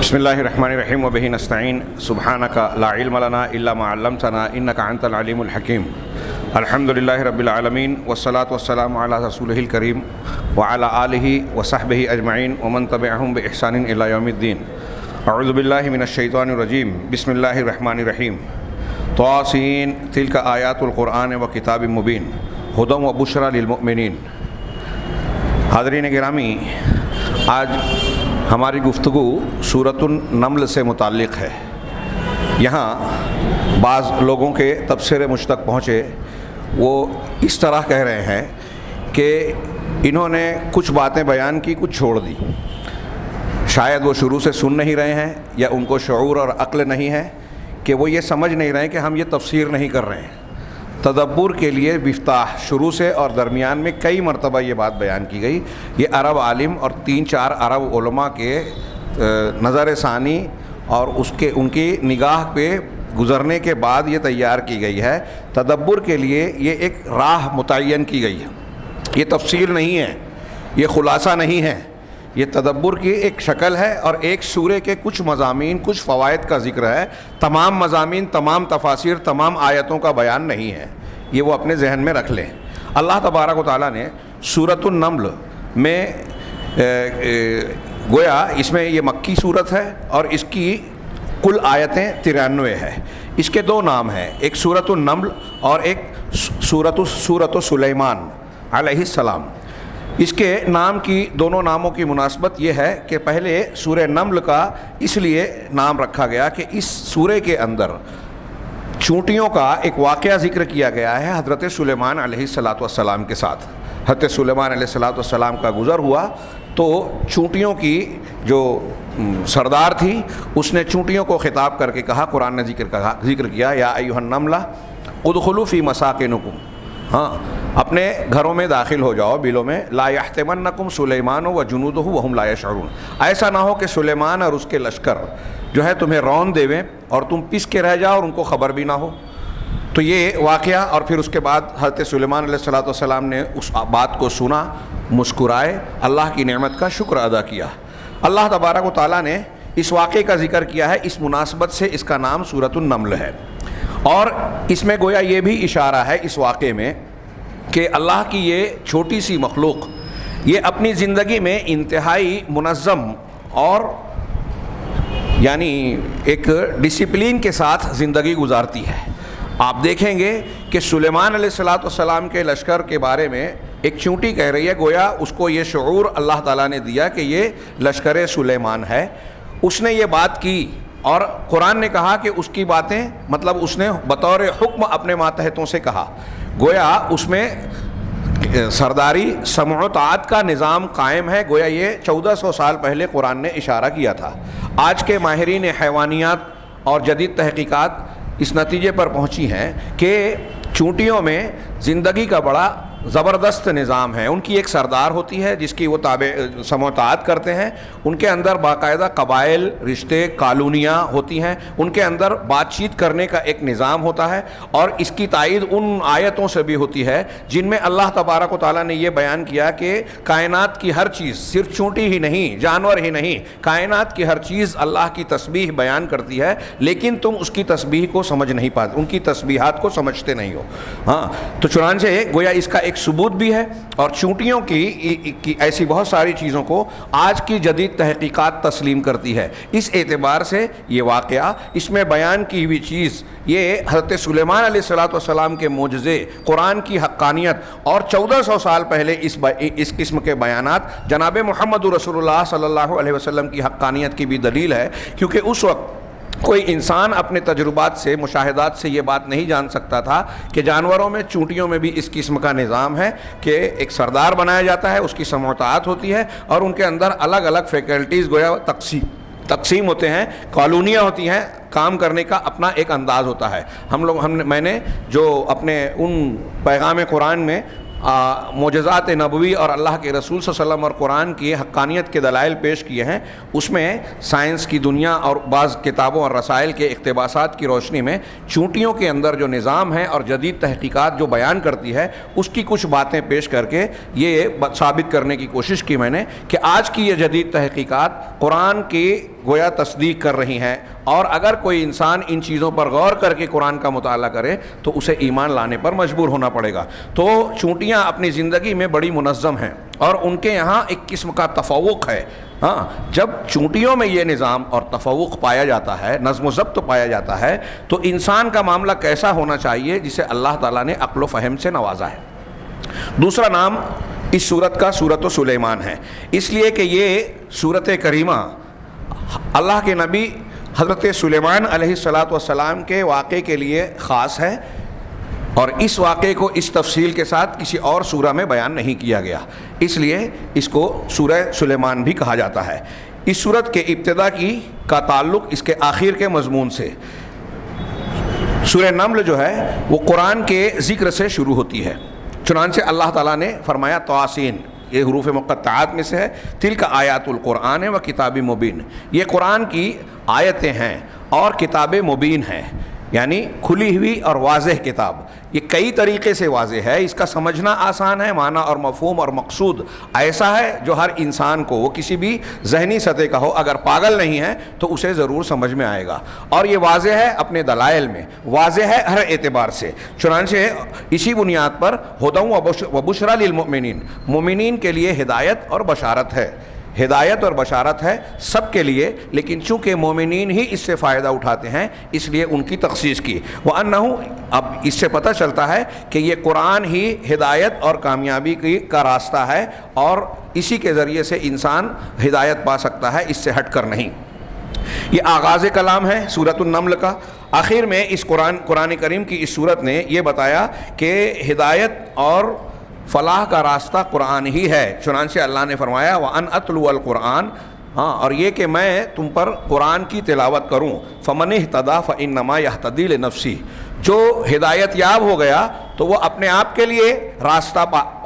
بسم اللہ الرحمن الرحیم وبہ نستعین سبحانک لا علم لنا الا ما علمتنا انک انت العلیم الحکیم الحمد للہ رب العالمین والصلاة والسلام علی رسولہ الکریم وعلی آلہ وصحبہ اجمعین ومن تبعہم بإحسان الی یوم الدین اعوذ باللہ من الشیطان الرجیم بسم اللہ الرحمن الرحیم طاسین تلک آیات القرآن وکتاب مبین ھدی وبشری للمؤمنین۔ حاضرین گرامی، آج ہماری گفتگو سورۃ النمل سے متعلق ہے۔ یہاں بعض لوگوں کے تبصرے مجھ تک پہنچے، وہ اس طرح کہہ رہے ہیں کہ انہوں نے کچھ باتیں بیان کی، کچھ چھوڑ دی۔ شاید وہ شروع سے سن نہیں رہے ہیں، یا ان کو شعور اور عقل نہیں ہے کہ وہ یہ سمجھ نہیں رہے ہیں کہ ہم یہ تفسیر نہیں کر رہے ہیں۔ تدبر کے لیے مفتاح شروع سے اور درمیان میں کئی مرتبہ یہ بات بیان کی گئی۔ یہ عرب عالم اور 3-4 عرب علماء کے نظر ثانی اور ان کی نگاہ پہ گزرنے کے بعد یہ تیار کی گئی ہے۔ تدبر کے لیے یہ ایک راہ متعین کی گئی ہے، یہ تفسیر نہیں ہے، یہ خلاصہ نہیں ہے، یہ تدبر کی ایک شکل ہے اور ایک سورے کے کچھ مضامین، کچھ فوائد کا ذکر ہے۔ تمام مضامین، تمام تفاسیر، تمام آیتوں کا بیان نہیں ہے، یہ وہ اپنے ذہن میں رکھ لیں۔ اللہ تبارک و تعالیٰ نے سورۃ النمل میں گویا اس میں یہ مکی صورت ہے اور اس کی کل آیتیں 93 ہے۔ اس کے 2 نام ہیں، ایک سورۃ النمل اور ایک سورۃ سلیمان علیہ السلام۔ اس کے نام کی، دونوں ناموں کی مناسبت یہ ہے کہ پہلے سورہ نمل کا اس لیے نام رکھا گیا کہ اس سورے کے اندر چونٹیوں کا ایک واقعہ ذکر کیا گیا ہے حضرت سلیمان علیہ السلام کے ساتھ۔ حضرت سلیمان علیہ السلام کا گزر ہوا تو چونٹیوں کی جو سردار تھی، اس نے چونٹیوں کو خطاب کر کے کہا، قرآن نے ذکر کیا، یا ایھا النملہ ادخلوا فی مساکنکم، ہاں اپنے گھروں میں داخل ہو جاؤ، بلوں میں، لا یحطمنکم سلیمان وجنودہ وہم لا یشعرون، ایسا نہ ہو کہ سلیمان اور اس کے لشکر جو ہے تمہیں رون دیویں اور تم پس کے رہ جاؤ اور ان کو خبر بھی نہ ہو۔ تو یہ واقعہ، اور پھر اس کے بعد حضرت سلیمان علیہ السلام نے اس بات کو سنا، مسکرائے، اللہ کی نعمت کا شکر ادا کیا۔ اللہ تبارک و تعالیٰ نے اس واقعے کا ذکر کیا ہے، اس مناسبت سے اس کا نام سورۃ النمل ہے۔ اور اس میں گویا یہ بھی اشارہ ہے اس واقعے میں کہ اللہ کی یہ چھوٹی سی مخلوق یہ اپنی زندگی میں انتہائی منظم اور یعنی ایک ڈسپلین کے ساتھ زندگی گزارتی ہے۔ آپ دیکھیں گے کہ سلیمان علیہ السلام کے لشکر کے بارے میں ایک چونٹی کہہ رہی ہے، گویا اس کو یہ شعور اللہ تعالیٰ نے دیا کہ یہ لشکر سلیمان ہے۔ اس نے یہ بات کی اور قرآن نے کہا کہ اس کی باتیں، مطلب اس نے بطور حکم اپنے ماتحتوں سے کہا، گویا اس میں سرداری سمع و طاعت کا نظام قائم ہے۔ گویا یہ 1400 سال پہلے قرآن نے اشارہ کیا تھا۔ آج کے ماہرین حیوانیات اور جدید تحقیقات اس نتیجے پر پہنچی ہیں کہ چونٹیوں میں زندگی کا بڑا زبردست نظام ہے۔ ان کی ایک سردار ہوتی ہے جس کی وہ سمع و طاعت کرتے ہیں، ان کے اندر باقاعدہ قبائل، رشتے، کالونیاں ہوتی ہیں، ان کے اندر بات چیت کرنے کا ایک نظام ہوتا ہے، اور اس کی تائید ان آیتوں سے بھی ہوتی ہے جن میں اللہ تبارک و تعالیٰ نے یہ بیان کیا کہ کائنات کی ہر چیز، صرف چونٹی ہی نہیں، جانور ہی نہیں، کائنات کی ہر چیز اللہ کی تسبیح بیان کرتی ہے، لیکن تم اس کی تسبیح کو سمجھ نہیں پاتے، ان کی تسبیحات کو سمجھتے نہیں ہو۔ ہاں تو چنانچہ گویا اس کا ایک ثبوت بھی ہے، اور چونٹیوں کی ایسی بہت ساری چیزوں کو آج کی جدید تحقیقات تسلیم کرتی ہے۔ اس اعتبار سے یہ واقعہ، اس میں بیان کی ہوئی چیز، یہ حضرت سلیمان علیہ السلام کے معجزے، قرآن کی حقانیت، اور 1400 سال پہلے اس قسم کے بیانات جناب محمد رسول اللہ صلی اللہ علیہ وسلم کی حقانیت کی بھی دلیل ہے، کیونکہ اس وقت کوئی انسان اپنے تجربات سے، مشاہدات سے یہ بات نہیں جان سکتا تھا کہ جانوروں میں، چونٹیوں میں بھی اس قسم کا نظام ہے کہ ایک سردار بنایا جاتا ہے، اس کی سمع و طاعت ہوتی ہے، اور ان کے اندر الگ الگ فیکلٹیز گویا تقسیم ہوتے ہیں، کالونیاں ہوتی ہیں، کام کرنے کا اپنا ایک انداز ہوتا ہے۔ میں نے جو اپنے ان پیغام قرآن میں معجزات نبوی اور اللہ کے رسول صلی اللہ علیہ وسلم اور قرآن کی حقانیت کے دلائل پیش کیے ہیں، اس میں سائنس کی دنیا اور بعض کتابوں اور رسائل کے اقتباسات کی روشنی میں چونٹیوں کے اندر جو نظام ہے اور جدید تحقیقات جو بیان کرتی ہے اس کی کچھ باتیں پیش کر کے یہ ثابت کرنے کی کوشش کی میں نے کہ آج کی یہ جدید تحقیقات قرآن کی گویا تصدیق کر رہی ہیں، اور اگر کوئی انسان ان چیزوں پر غور کر کے قرآن کا مطالعہ کرے تو اسے ایمان لانے پر مجبور ہونا پڑے گا۔ تو چونٹیاں اپنی زندگی میں بڑی منظم ہیں اور ان کے یہاں ایک قسم کا تفوق ہے۔ ہاں، جب چونٹیوں میں یہ نظام اور تفوق پایا جاتا ہے، نظم و ضبط پایا جاتا ہے، تو انسان کا معاملہ کیسا ہونا چاہیے جسے اللہ تعالیٰ نے عقل و فہم سے نوازا ہے۔ دوسرا نام اس سورت کا سورۃ سلیمان ہے، اس لیے کہ یہ سورت کریمہ اللہ کے نبی حضرت سلیمان علیہ السلام کے واقعے کے لیے خاص ہے، اور اس واقعے کو اس تفصیل کے ساتھ کسی اور سورہ میں بیان نہیں کیا گیا، اس لیے اس کو سورہ سلیمان بھی کہا جاتا ہے۔ اس سورت کے ابتدا کا تعلق اس کے آخر کے مضمون سے۔ سورہ نمل جو ہے وہ قرآن کے ذکر سے شروع ہوتی ہے، چنانچہ اللہ تعالیٰ نے فرمایا تواسین، یہ حروف مقطعات میں سے ہے، تلک آیات القرآن و کتاب مبین، یہ قرآن کی آیتیں ہیں اور کتاب مبین ہیں، یعنی کھلی ہوئی اور واضح کتاب۔ یہ کئی طریقے سے واضح ہے، اس کا سمجھنا آسان ہے، معنی اور مفہوم اور مقصود ایسا ہے جو ہر انسان کو، وہ کسی بھی ذہنی سطح کا ہو، اگر پاگل نہیں ہے تو اسے ضرور سمجھ میں آئے گا، اور یہ واضح ہے اپنے دلائل میں، واضح ہے ہر اعتبار سے۔ چنانچہ اسی بنیاد پر ہدی و بشریٰ للمؤمنین، مومنین کے لیے ہدایت اور بشارت ہے، ہدایت اور بشارت ہے سب کے لیے، لیکن چونکہ مومنین ہی اس سے فائدہ اٹھاتے ہیں اس لیے ان کی تخصیص کی۔ وَأَنَّهُ، اب اس سے پتہ چلتا ہے کہ یہ قرآن ہی ہدایت اور کامیابی کا راستہ ہے، اور اسی کے ذریعے سے انسان ہدایت پا سکتا ہے، اس سے ہٹ کر نہیں۔ یہ آغاز کلام ہے سورۃ النمل کا۔ آخر میں اس قرآن کریم کی اس سورت نے یہ بتایا کہ ہدایت اور فلاح کا راستہ قرآن ہی ہے، چنانچہ اللہ نے فرمایا وَأَنْ أَتْلُوَ الْقُرْآنَ، ہاں، اور یہ کہ میں تم پر قرآن کی تلاوت کروں، فَمَنِ اهْتَدَىٰ فَإِنَّمَا يَهْتَدِي لِنَفْسِهِ، جو ہدایت یاب ہو گیا تو وہ اپنے آپ کے لیے راستہ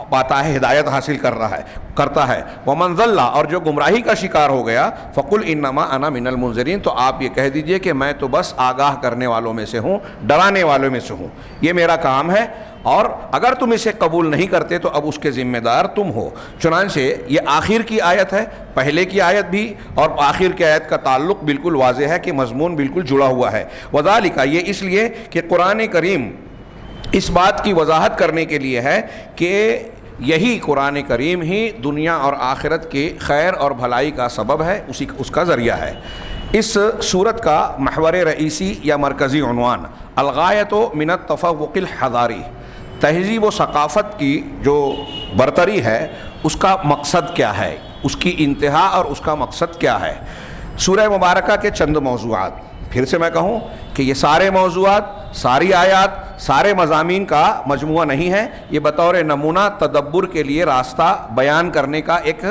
پاتا ہے، ہدایت حاصل کرتا ہے۔ وَمَنْ ضَلَّ، اور جو گمراہی کا شکار ہو گیا، فَقُلْ إِنَّمَا أَنَا مِنَ الْمُنذِرِينَ، تو آپ یہ کہہ دیجئے کہ میں تو بس آگاہ کرنے والوں میں سے ہوں، ڈرانے والوں میں سے ہوں، یہ میرا کام ہے، اور اگر تم اسے قبول نہیں کرتے تو اب اس کے ذمہ دار تم ہو۔ چنانچہ یہ آخر کی آیت ہے، پہلے کی آیت بھی اور آخر کی آیت کا تعلق بالکل واضح ہے کہ مضمون بالکل جڑا ہوا ہے۔ وَذَلِكَ، یہ اس لیے کہ قرآن کریم اس بات کی وضاحت کرنے کے لیے ہے کہ یہی قرآن کریم ہی دنیا اور آخرت کی خیر اور بھلائی کا سبب ہے، اس کا ذریعہ ہے۔ اس سورت کا محور رئیسی یا مرکزی عنوان الغایۃ من التفوق الحضاری، تہذیب و ثقافت کی جو برتری ہے اس کا مقصد کیا ہے، اس کی انتہا اور اس کا مقصد کیا ہے۔ سورہ مبارکہ کے چند موضوعات، پھر سے میں کہوں کہ یہ سارے موضوعات، ساری آیات، سارے مضامین کا مجموعہ نہیں ہے، یہ بطور نمونہ تدبر کے لیے راستہ بیان کرنے کا ایک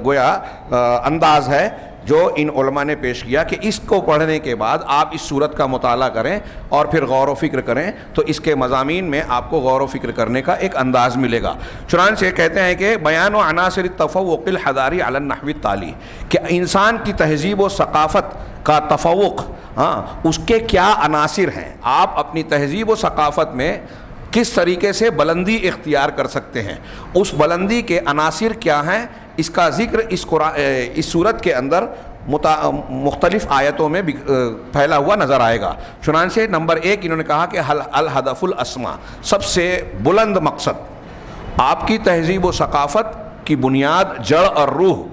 گویا انداز ہے جو ان علماء نے پیش کیا کہ اس کو پڑھنے کے بعد آپ اس سورت کا مطالعہ کریں اور پھر غور و فکر کریں تو اس کے مضامین میں آپ کو غور و فکر کرنے کا ایک انداز ملے گا۔ چنانچہ کہتے ہیں کہ بیان و عناصر التفوق الحضاری علی النحو التالی، کہ انسان کی تہذیب و ثقافت کا تفوق، ہاں، اس کے کیا عناصر ہیں، آپ اپنی تہذیب و ثقافت میں کس طریقے سے بلندی اختیار کر سکتے ہیں، اس بلندی کے عناصر کیا ہیں، اس کا ذکر اس سورت کے اندر مختلف آیتوں میں پھیلا ہوا نظر آئے گا۔ چنانچہ نمبر 1 انہوں نے کہا کہ الہدف الاسما، سب سے بلند مقصد، آپ کی تہذیب و ثقافت کی بنیاد، جڑ اور روح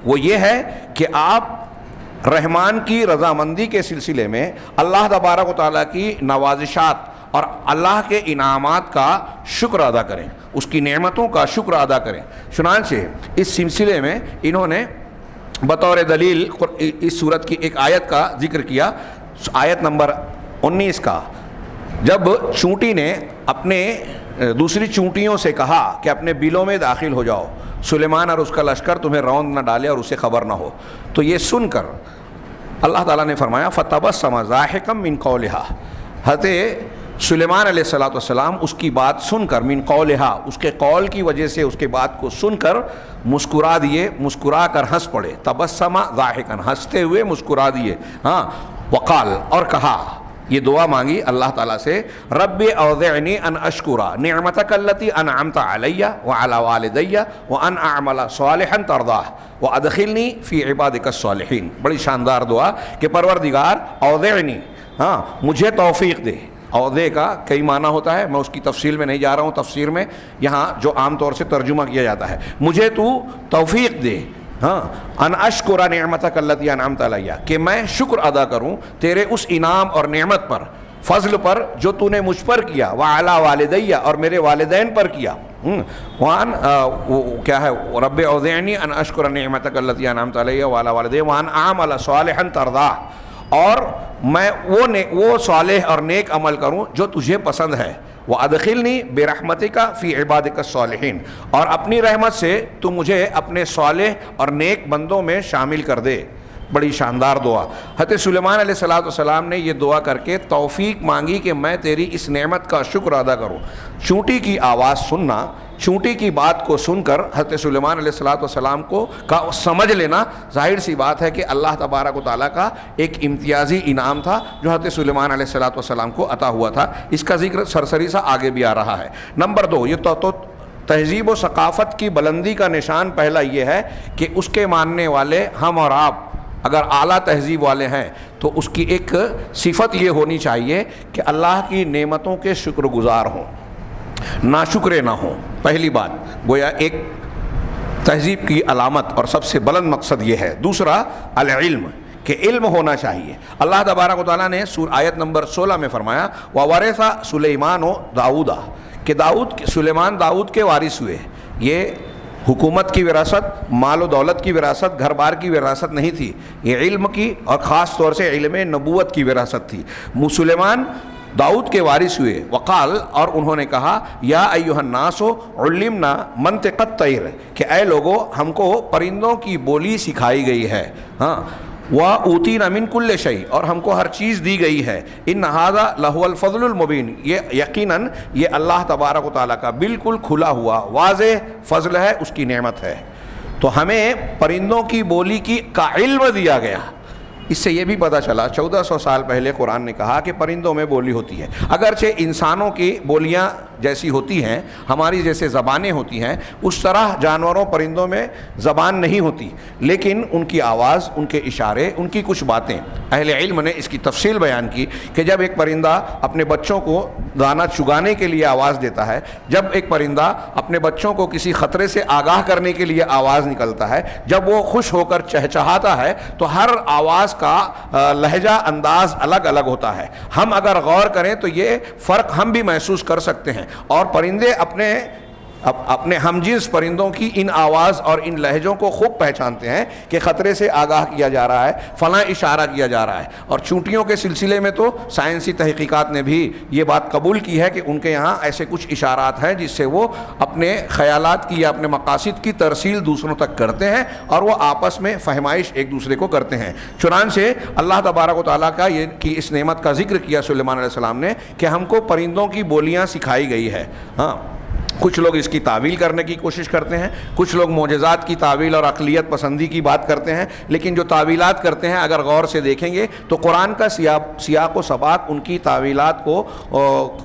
وہ یہ ہے کہ آپ رحمان کی رضامندی کے سلسلے میں اللہ تبارک و تعالیٰ کی نوازشات اور اللہ کے انعامات کا شکر ادا کریں، اس کی نعمتوں کا شکر ادا کریں۔ چنانچہ اس سلسلے میں انہوں نے بطور دلیل اس سورت کی ایک آیت کا ذکر کیا، آیت نمبر 19 کا، جب چونٹی نے اپنے دوسری چونٹیوں سے کہا کہ اپنے بلوں میں داخل ہو جاؤ، سلیمان اور اس کا لشکر تمہیں روند نہ ڈالے اور اسے خبر نہ ہو، تو یہ سن کر اللہ تعالیٰ نے فرمایا فَتَبَسَّمَ ضَاحِكًا مِّن قَوْلِهَا، حضرت سلیمان علیہ السلام اس کی بات سن کر، من قولہا، اس کے قول کی وجہ سے اس کے بات کو سن کر مسکرا دیے، مسکرا کر ہنس پڑے، تبسم ضاحکا، ہنستے ہوئے مسکرا دیے، ہاں، وقال، اور کہا، یہ دعا مانگی اللہ تعالیٰ سے، رب اوزعنی ان اشکر نعمتک التی انعمت علی وعلی والدی وان اعمل صالحا ترضاہ وادخلنی فی عبادک الصالحین۔ بڑی شاندار دعا کہ پروردگار اوزعنی، ہاں مجھے توفیق دے۔ اوضع کا کئی معنی ہوتا ہے، میں اس کی تفصیل میں نہیں جا رہا ہوں، تفسیر میں یہاں جو عام طور سے ترجمہ کیا جاتا ہے، مجھے تو توفیق دے، ہاں ان اشکر نعمتک التی انعمت علی، کہ میں شکر ادا کروں تیرے اس انعام اور نعمت پر، فضل پر جو تو نے مجھ پر کیا، وعلی والدی اور میرے والدین پر کیا، وان کیا ہے، رب اوزعنی ان اشکر نعمتک التی انعمت علی وعلی والدی وان اعمل صالحا ترضاہ، اور میں وہ صالح اور نیک عمل کروں جو تجھے پسند ہے، وَأَدْخِلْنِي بِرَحْمَتِكَ فِي عِبَادِكَ الصَّالِحِينَ، اور اپنی رحمت سے تو مجھے اپنے صالح اور نیک بندوں میں شامل کر دے۔ بڑی شاندار دعا۔ حضرت سلیمان علیہ السلام نے یہ دعا کر کے توفیق مانگی کہ میں تیری اس نعمت کا شکر ادا کروں۔ چونٹی کی آواز سننا، چونٹی کی بات کو سن کر حضرت سلیمان علیہ السلام کو سمجھ لینا ظاہر سی بات ہے کہ اللہ تبارک و تعالیٰ کا ایک امتیازی انعام تھا جو حضرت سلیمان علیہ السلام کو عطا ہوا تھا۔ اس کا ذکر سرسری سا آگے بھی آ رہا ہے۔ نمبر 2، یہ تو تہذیب و ثقافت کی بلندی کا نشان پہلا یہ ہے کہ اس کے ماننے والے ہم اور آپ اگر اعلیٰ تہذیب والے ہیں تو اس کی ایک صفت یہ ہونی چاہیے کہ اللہ کی نعمتوں کے شکر گزار ہوں، ناشکرے نہ ہوں۔ پہلی بات گویا ایک تہذیب کی علامت اور سب سے بلند مقصد یہ ہے۔ دوسرا العلم، کہ علم ہونا چاہیے۔ اللہ تبارک و تعالیٰ نے آیت نمبر 16 میں فرمایا وَوَرِثَ سُلَيْمَانُ دَاؤُدَ، کہ سلیمان داؤد کے وارث ہوئے۔ یہ حکومت کی وراثت، مال و دولت کی وراثت، گھر بار کی وراثت نہیں تھی، یہ علم کی اور خاص طور سے علم نبوت کی وراثت تھی۔ سلیمان داؤد کے وارث ہوئے۔ وقال، اور انہوں نے کہا یا ایھا الناس علمنا منطق الطیر، کہ اے لوگو ہم کو پرندوں کی بولی سکھائی گئی ہے، ہاں وَأُوتِينَا مِن كُلِّ شَيْءٍ، اور ہم کو ہر چیز دی گئی ہے۔ ان ھذا لَھُوَ الْفَضْلُ الْمُبِينُ، یہ یقیناً یہ اللہ تبارک و تعالیٰ کا بالکل کھلا ہوا واضح فضل ہے، اس کی نعمت ہے۔ تو ہمیں پرندوں کی بولی کا علم دیا گیا۔ اس سے یہ بھی پتہ چلا 1400 سال پہلے قرآن نے کہا کہ پرندوں میں بولی ہوتی ہے، اگرچہ انسانوں کی بولیاں جیسی ہوتی ہیں، ہماری جیسے زبانیں ہوتی ہیں، اس طرح جانوروں پرندوں میں زبان نہیں ہوتی، لیکن ان کی آواز، ان کے اشارے، ان کی کچھ باتیں، اہل علم نے اس کی تفصیل بیان کی کہ جب ایک پرندہ اپنے بچوں کو دانہ چگانے کے لیے آواز دیتا ہے، جب ایک پرندہ اپنے بچوں کو کسی خطرے سے آگاہ کرنے کے لیے آواز نکلتا ہے، جب وہ خوش ہو کر چہچہاتا ہے، تو ہر آواز کا لہجہ انداز الگ الگ ہوتا ہے۔ ہم اگر غور کریں تو یہ فرق ہم بھی محسوس کر سکتے ہیں، اور پرندے اپنے ہم جنس پرندوں کی ان آواز اور ان لہجوں کو خوب پہچانتے ہیں کہ خطرے سے آگاہ کیا جا رہا ہے، فلاں اشارہ کیا جا رہا ہے۔ اور چونٹیوں کے سلسلے میں تو سائنسی تحقیقات نے بھی یہ بات قبول کی ہے کہ ان کے یہاں ایسے کچھ اشارات ہیں جس سے وہ اپنے خیالات کی یا اپنے مقاصد کی ترسیل دوسروں تک کرتے ہیں، اور وہ آپس میں فہمائش ایک دوسرے کو کرتے ہیں۔ چنانچہ اللہ تبارک و تعالیٰ کا یہ کی اس نعمت کا ذکر کیا سلیمان علیہ السلام نے کہ ہم کو پرندوں کی بولیاں سکھائی گئی ہے۔ ہاں، کچھ لوگ اس کی تعویل کرنے کی کوشش کرتے ہیں، کچھ لوگ معجزات کی تعویل اور عقلیت پسندی کی بات کرتے ہیں، لیکن جو تعویلات کرتے ہیں اگر غور سے دیکھیں گے تو قرآن کا سیاق و سباق ان کی تعویلات کو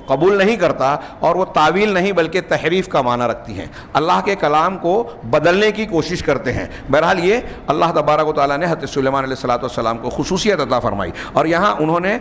قبول نہیں کرتا، اور وہ تعویل نہیں بلکہ تحریف کا معنی رکھتی ہیں، اللہ کے کلام کو بدلنے کی کوشش کرتے ہیں۔ بہرحال یہ اللہ تبارک و تعالیٰ نے حضرت سلیمان علیہ السلام کو خصوصیت عطا فرمائی، اور یہاں انہوں نے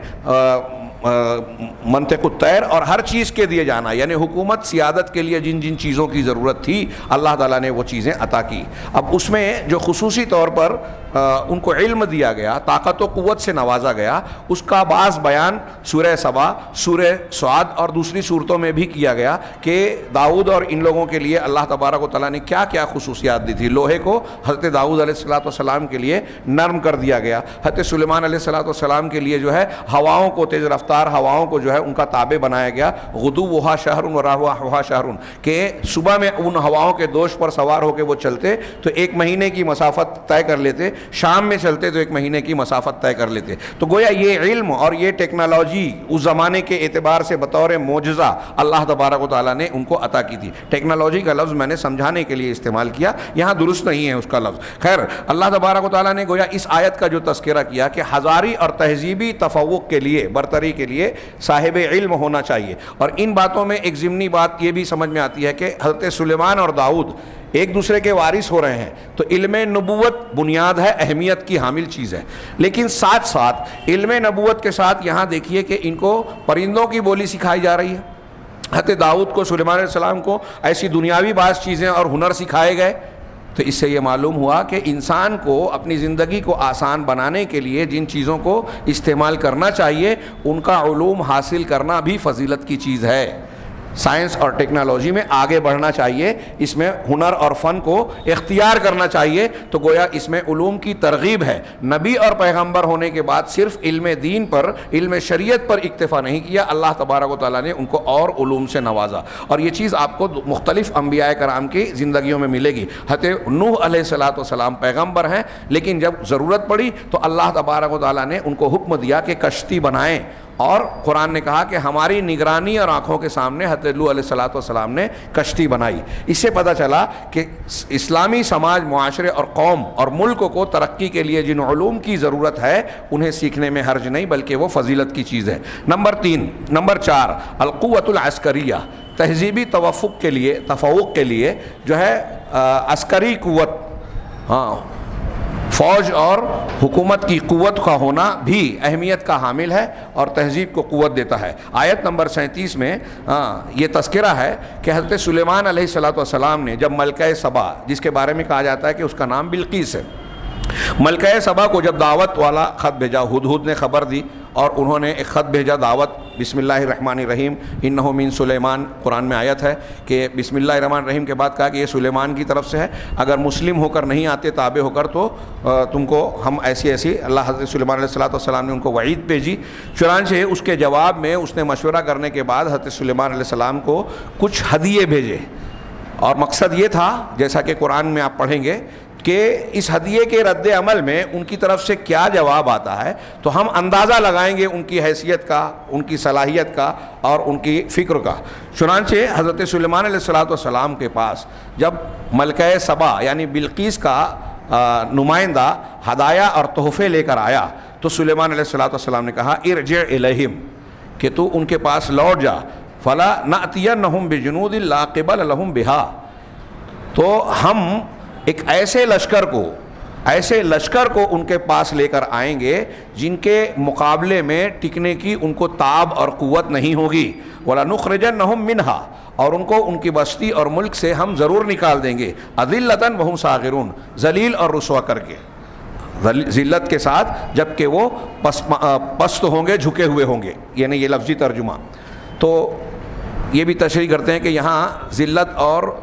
منطق الطیر اور ہر چیز کے دیے جانا، یعنی حکومت سیادت کے لیے جن جن چیزوں کی ضرورت تھی اللہ تعالیٰ نے وہ چیزیں عطا کی۔ اب اس میں جو خصوصی طور پر ان کو علم دیا گیا، طاقت و قوت سے نوازا گیا، اس کا بعض بیان سورہ سبا، سورہ سعد اور دوسری صورتوں میں بھی کیا گیا کہ داؤد اور ان لوگوں کے لیے اللہ تبارک و تعالیٰ نے کیا کیا خصوصیات دی تھی۔ لوہے کو حضرت داؤد علیہ السلام کے لیے نرم کر دیا گیا، حضرت سلیمان علیہ السلام کے لیے جو ہے ہواؤں کو، تیز رفتار ہواؤں کو جو ہے ان کا تابع بنایا گیا، غدوھا شہر و رواحھا شہر، کہ صبح میں ان ہواؤں کے دوش پر سوار ہو کے وہ چلتے تو 1 مہینے کی مسافت طے کر لیتے، شام میں چلتے تو 1 مہینے کی مسافت طے کر لیتے. تو گویا یہ علم اور یہ ٹیکنالوجی اس زمانے کے اعتبار سے بطور معجزہ اللہ تبارک و تعالیٰ نے ان کو عطا کی تھی. ٹیکنالوجی کا لفظ میں نے سمجھانے کے لیے استعمال کیا, یہاں درست نہیں ہے اس کا لفظ. خیر, اللہ تبارک و تعالیٰ نے گویا اس آیت کا جو تذکرہ کیا کہ ہزاری اور تہذیبی تفوق کے لیے, برتری کے لیے صاحب علم ہونا چاہیے. اور ان باتوں میں ایک ضمنی بات یہ بھی سمجھ میں آتی ہے کہ حضرت سلیمان اور داؤد ایک دوسرے کے وارث ہو رہے ہیں, تو علم نبوت بنیاد ہے, اہمیت کی حامل چیز ہے. لیکن ساتھ ساتھ علم نبوت کے ساتھ یہاں دیکھیے کہ ان کو پرندوں کی بولی سکھائی جا رہی ہے. حضرت داؤد کو, سلیمان علیہ السلام کو ایسی دنیاوی بعض چیزیں اور ہنر سکھائے گئے. تو اس سے یہ معلوم ہوا کہ انسان کو اپنی زندگی کو آسان بنانے کے لیے جن چیزوں کو استعمال کرنا چاہیے ان کا علوم حاصل کرنا بھی فضیلت کی چیز ہے. سائنس اور ٹیکنالوجی میں آگے بڑھنا چاہیے, اس میں ہنر اور فن کو اختیار کرنا چاہیے. تو گویا اس میں علوم کی ترغیب ہے. نبی اور پیغمبر ہونے کے بعد صرف علم دین پر, علم شریعت پر اکتفا نہیں کیا, اللہ تبارک و تعالیٰ نے ان کو اور علوم سے نوازا. اور یہ چیز آپ کو مختلف انبیاء کرام کی زندگیوں میں ملے گی. حضرت نوح علیہ السلام پیغمبر ہیں, لیکن جب ضرورت پڑی تو اللہ تبارک و تعالیٰ نے ان کو حکم دیا کہ کشتی بنائیں. اور قرآن نے کہا کہ ہماری نگرانی اور آنکھوں کے سامنے حضرت لوط علیہ السلام نے کشتی بنائی. اس سے پتہ چلا کہ اسلامی سماج, معاشرے اور قوم اور ملک کو ترقی کے لیے جن علوم کی ضرورت ہے انہیں سیکھنے میں حرج نہیں, بلکہ وہ فضیلت کی چیز ہے. نمبر 4 القوۃ العسکریہ, تہذیبی تفوق کے لیے جو ہے عسکری قوت, فوج اور حکومت کی قوت کا ہونا بھی اہمیت کا حامل ہے اور تہذیب کو قوت دیتا ہے. آیت نمبر 37 میں یہ تذکرہ ہے کہ حضرت سلیمان علیہ السلام نے جب ملکہ سبا, جس کے بارے میں کہا جاتا ہے کہ اس کا نام بلقیس ہے, ملکہ سبا کو جب دعوت والا خط بھیجا, ہدہد نے خبر دی اور انہوں نے ایک خط بھیجا دعوت, بسم اللہ الرحمن الرحیم انہ من سلیمان, قرآن میں آیت ہے کہ بسم اللہ الرحمن الرحیم کے بعد کہا کہ یہ سلیمان کی طرف سے ہے, اگر مسلم ہو کر نہیں آتے, تابع ہو کر, تو تم کو ہم ایسی اللہ حضرت سلیمان علیہ السلام نے ان کو وعید بھیجی. چنانچہ اس کے جواب میں اس نے مشورہ کرنے کے بعد حضرت سلیمان علیہ السلام کو کچھ ہدیے بھیجے. اور مقصد یہ تھا, جیسا کہ قرآن میں آپ پڑھیں گے, کہ اس ہدیے کے رد عمل میں ان کی طرف سے کیا جواب آتا ہے تو ہم اندازہ لگائیں گے ان کی حیثیت کا, ان کی صلاحیت کا اور ان کی فکر کا. چنانچہ حضرت سلیمان علیہ السلام کے پاس جب ملکہ سبا یعنی بلقیس کا نمائندہ ہدایہ اور تحفے لے کر آیا تو سلیمان علیہ السلام نے کہا ارجع الیہم, کہ تو ان کے پاس لوٹ جا, فلا نأتینہم بجنود لا قبل لہم بہا, تو ہم ایک ایسے لشکر کو ان کے پاس لے کر آئیں گے جن کے مقابلے میں ٹکنے کی ان کو تاب اور قوت نہیں ہوگی. وَلَنُخْرِجَنَّهُمْ مِنْهَا, اور ان کو ان کی بستی اور ملک سے ہم ضرور نکال دیں گے, أَذِلَّةً وَهُمْ صَاغِرُونَ, ذلیل اور رسوا کر کے, ذلت کے ساتھ, جبکہ وہ پست ہوں گے, جھکے ہوئے ہوں گے. یعنی یہ لفظی ترجمہ. تو یہ بھی تشریح کرتے ہیں کہ یہاں ذلت اور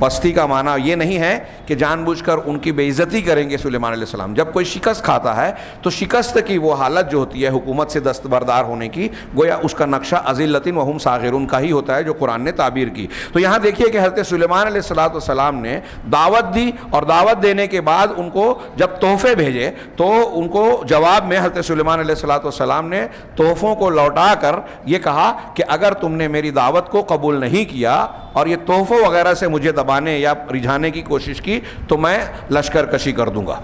پستی کا معنی یہ نہیں ہے کہ جان بوجھ کر ان کی بے عزتی کریں گے سلیمان علیہ السلام. جب کوئی شکست کھاتا ہے تو شکست کی وہ حالت جو ہوتی ہے حکومت سے دستبردار ہونے کی, گویا اس کا نقشہ اذلۃ وہم صاغرون کا ہی ہوتا ہے جو قرآن نے تعبیر کی. تو یہاں دیکھیے کہ حضرت سلیمان علیہ السلام نے دعوت دی, اور دعوت دینے کے بعد ان کو جب تحفے بھیجے تو ان کو جواب میں حضرت سلیمان علیہ السلام نے تحفوں کو لوٹا کر یہ کہا کہ اگر تم نے میری دعوت کو قبول نہیں کیا اور یہ تحفوں وغیرہ سے مجھے دبانے یا رجھانے کی کوشش کی تو میں لشکر کشی کر دوں گا.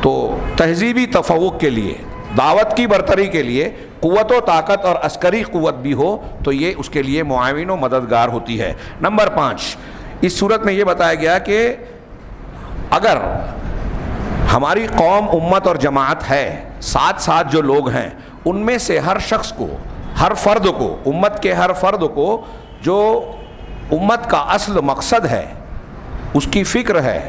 تو تہذیبی تفوق کے لیے, دعوت کی برتری کے لیے قوت و طاقت اور عسکری قوت بھی ہو تو یہ اس کے لیے معاون و مددگار ہوتی ہے. نمبر 5 اس صورت میں یہ بتایا گیا کہ اگر ہماری قوم, امت اور جماعت ہے, ساتھ جو لوگ ہیں, ان میں سے ہر شخص کو, ہر فرد کو, امت کے ہر فرد کو جو امت کا اصل مقصد ہے, اس کی فکر ہے,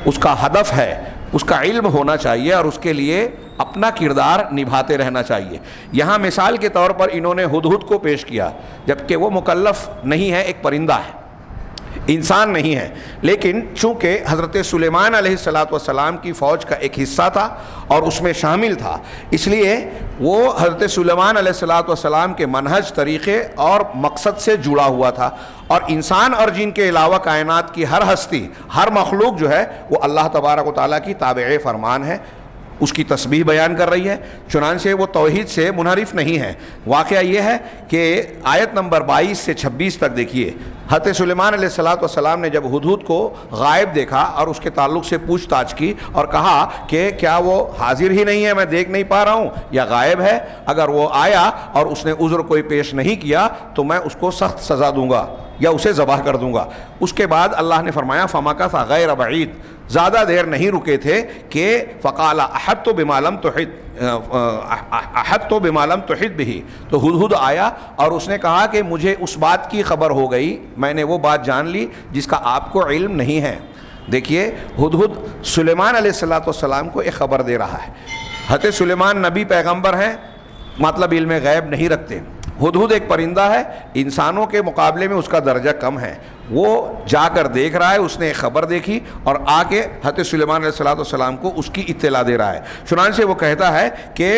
اس کا ہدف ہے, اس کا علم ہونا چاہیے اور اس کے لیے اپنا کردار نبھاتے رہنا چاہیے. یہاں مثال کے طور پر انہوں نے ہدہد کو پیش کیا, جبکہ وہ مکلف نہیں ہے, ایک پرندہ ہے. انسان نہیں ہے. لیکن چونکہ حضرت سلیمان علیہ السلام کی فوج کا ایک حصہ تھا اور اس میں شامل تھا، اس لیے وہ حضرت سلیمان علیہ السلام کے منہج، طریقے اور مقصد سے جڑا ہوا تھا. اور انسان اور جن کے علاوہ کائنات کی ہر ہستی، ہر مخلوق جو ہے وہ اللہ تبارک و تعالیٰ کی تابع فرمان ہے، اس کی تسبیح بیان کر رہی ہے، چنانچہ وہ توحید سے منحرف نہیں ہے. واقعہ یہ ہے کہ آیت نمبر 22 سے 26 تک دیکھیے، حضرت سلیمان علیہ السلام نے جب ہدہد کو غائب دیکھا اور اس کے تعلق سے پوچھ تاچھ کی اور کہا کہ کیا وہ حاضر ہی نہیں ہے، میں دیکھ نہیں پا رہا ہوں، یا غائب ہے؟ اگر وہ آیا اور اس نے عذر کوئی پیش نہیں کیا تو میں اس کو سخت سزا دوں گا یا اسے ذبح کر دوں گا. اس کے بعد اللہ نے فرمایا فَمَكَثَ غَيْرَ بَعِيدٍ، زیادہ دیر نہیں رکے تھے کہ فَقَالَ أَحَطْتُ بِمَا لَمْ تُحِطْ بِهِ، تو ہدہد آیا اور اس نے کہا کہ مجھے اس بات کی خبر ہو گئی، میں نے وہ بات جان لی جس کا آپ کو علم نہیں ہے. دیکھیے ہدہد سلیمان علیہ السلام کو ایک خبر دے رہا ہے. حضرت سلیمان نبی پیغمبر ہیں، مطلب علم غیب نہیں رکھتے. ہدہد ایک پرندہ ہے، انسانوں کے مقابلے میں اس کا درجہ کم ہے. وہ جا کر دیکھ رہا ہے، اس نے ایک خبر دیکھی اور آ کے حضرت سلیمان علیہ السلام کو اس کی اطلاع دے رہا ہے. چنانچہ وہ کہتا ہے کہ